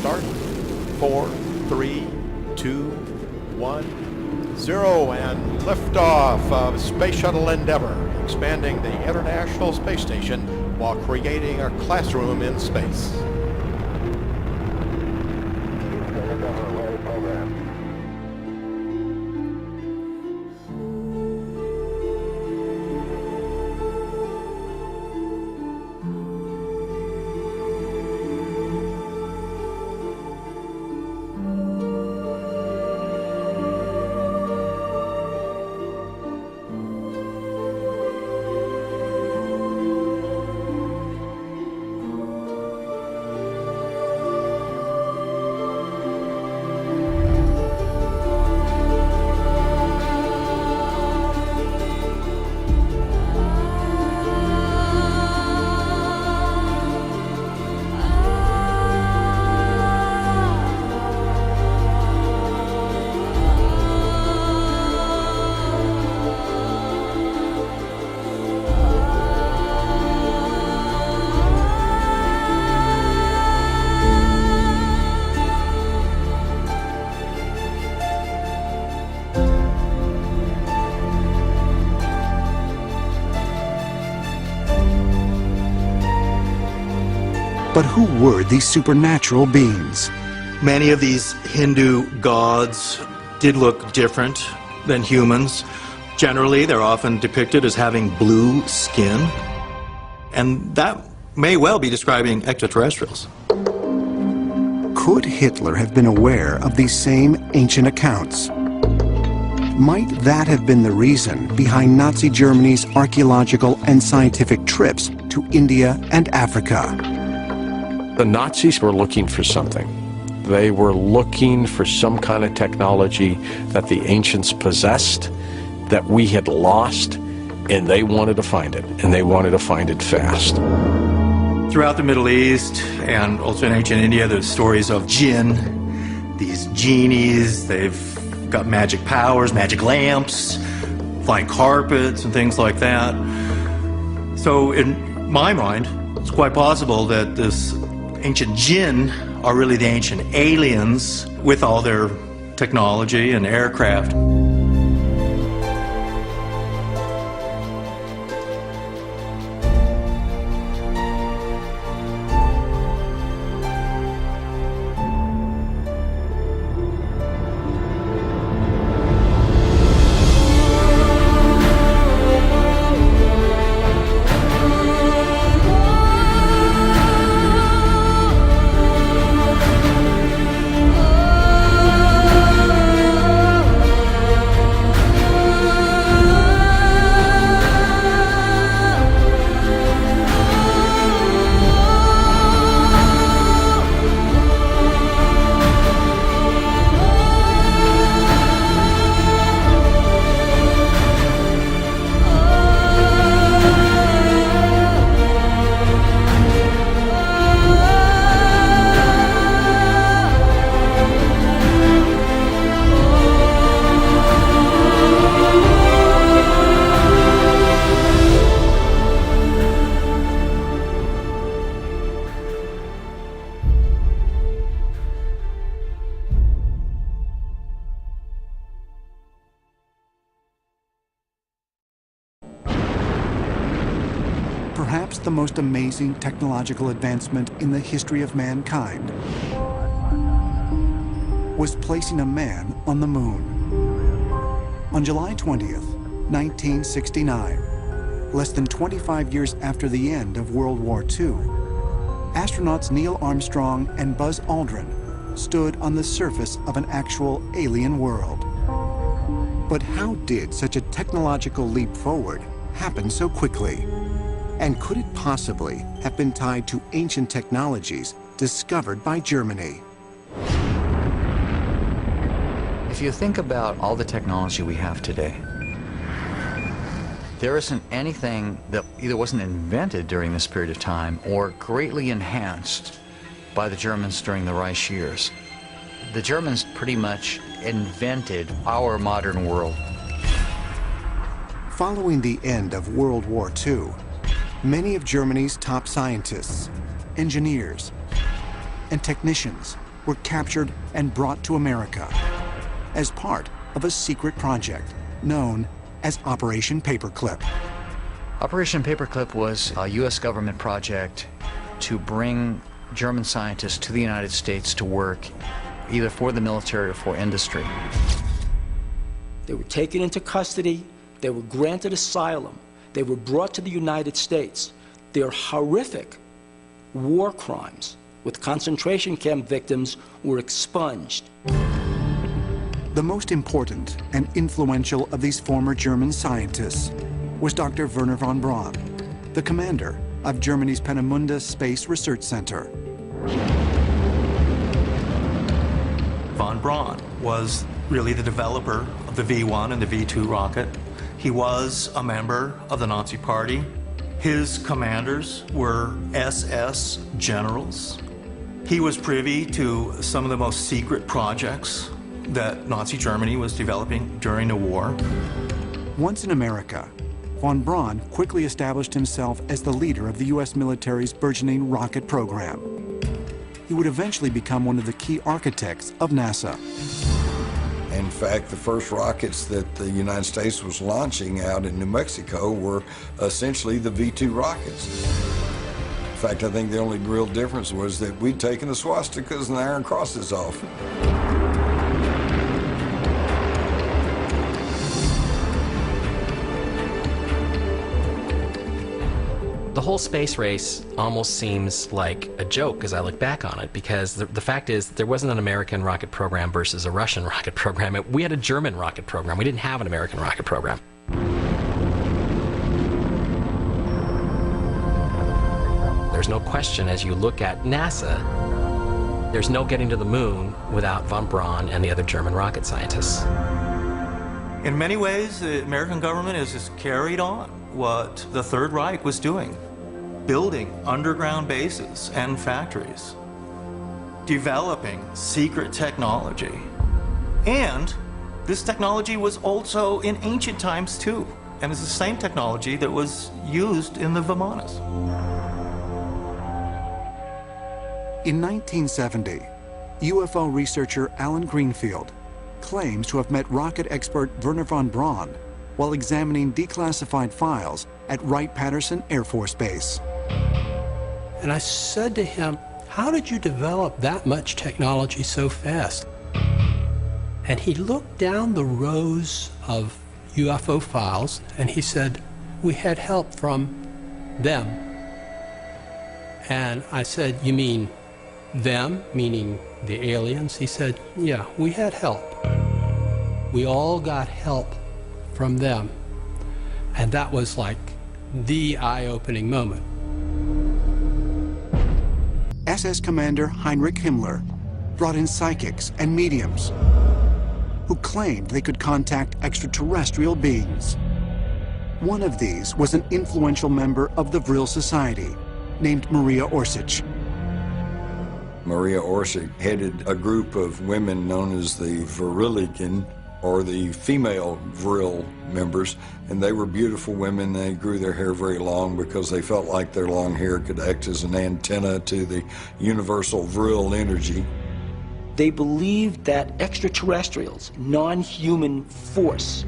start. 4, 3, 2, 1, 0, and liftoff of Space Shuttle Endeavour, expanding the International Space Station while creating a classroom in space. But who were these supernatural beings? Many of these Hindu gods did look different than humans. Generally, they're often depicted as having blue skin, and that may well be describing extraterrestrials. Could Hitler have been aware of these same ancient accounts? Might that have been the reason behind Nazi Germany's archaeological and scientific trips to India and Africa? The Nazis were looking for something. They were looking for some kind of technology that the ancients possessed, that we had lost, and they wanted to find it, and they wanted to find it fast. Throughout the Middle East and also in ancient India, there's stories of jinn, these genies. They've got magic powers, magic lamps, flying carpets and things like that. So in my mind, it's quite possible that this ancient jinn are really the ancient aliens with all their technology and aircraft. Perhaps the most amazing technological advancement in the history of mankind was placing a man on the moon. On July 20th, 1969, less than 25 years after the end of World War II, astronauts Neil Armstrong and Buzz Aldrin stood on the surface of an actual alien world. But how did such a technological leap forward happen so quickly? And could it possibly have been tied to ancient technologies discovered by Germany? If you think about all the technology we have today, there isn't anything that either wasn't invented during this period of time or greatly enhanced by the Germans during the Reich years. The Germans pretty much invented our modern world. Following the end of World War II, many of Germany's top scientists, engineers, and technicians were captured and brought to America as part of a secret project known as Operation Paperclip. Operation Paperclip was a U.S. government project to bring German scientists to the United States to work either for the military or for industry. They were taken into custody, they were granted asylum, they were brought to the United States. Their horrific war crimes with concentration camp victims were expunged. The most important and influential of these former German scientists was Dr. Wernher von Braun, the commander of Germany's Peenemünde Space Research Center. Von Braun was really the developer of the V1 and the V2 rocket. He was a member of the Nazi Party. His commanders were SS generals. He was privy to some of the most secret projects that Nazi Germany was developing during the war. Once in America, von Braun quickly established himself as the leader of the U.S. military's burgeoning rocket program. He would eventually become one of the key architects of NASA. In fact, the first rockets that the United States was launching out in New Mexico were essentially the V2 rockets. In fact, I think the only real difference was that we'd taken the swastikas and the Iron Crosses off. The whole space race almost seems like a joke as I look back on it, because the fact is there wasn't an American rocket program versus a Russian rocket program. We had a German rocket program. We didn't have an American rocket program. There's no question, as you look at NASA, there's no getting to the moon without von Braun and the other German rocket scientists. In many ways, the American government has just carried on what the Third Reich was doing, building underground bases and factories, developing secret technology. And this technology was also in ancient times too, and it's the same technology that was used in the Vimanas. In 1970, UFO researcher Alan Greenfield claims to have met rocket expert Wernher von Braun while examining declassified files at Wright-Patterson Air Force Base. And I said to him, how did you develop that much technology so fast? And he looked down the rows of UFO files and he said, we had help from them. And I said, you mean them, meaning the aliens? He said, yeah, we had help. We all got help from them. And that was like the eye-opening moment. SS Commander Heinrich Himmler brought in psychics and mediums who claimed they could contact extraterrestrial beings. One of these was an influential member of the Vril Society named Maria Orsic. Maria Orsic headed a group of women known as the Vriligen, or the female Vril members, and they were beautiful women. They grew their hair very long because they felt like their long hair could act as an antenna to the universal Vril energy. They believed that extraterrestrials, non-human force,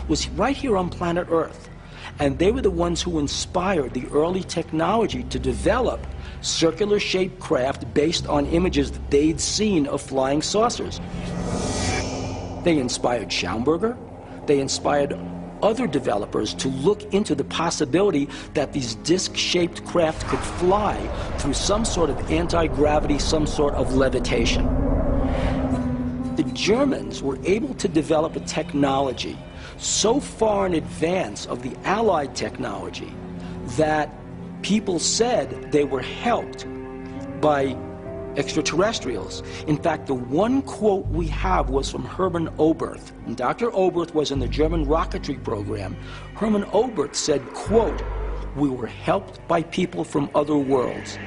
was right here on planet Earth. And they were the ones who inspired the early technology to develop circular-shaped craft based on images that they'd seen of flying saucers. They inspired Schaumburger. They inspired other developers to look into the possibility that these disc-shaped craft could fly through some sort of anti-gravity, some sort of levitation. The Germans were able to develop a technology so far in advance of the Allied technology that people said they were helped by extraterrestrials. In fact, the one quote we have was from Hermann Oberth. And Dr. Oberth was in the German rocketry program. Hermann Oberth said, quote, "We were helped by people from other worlds."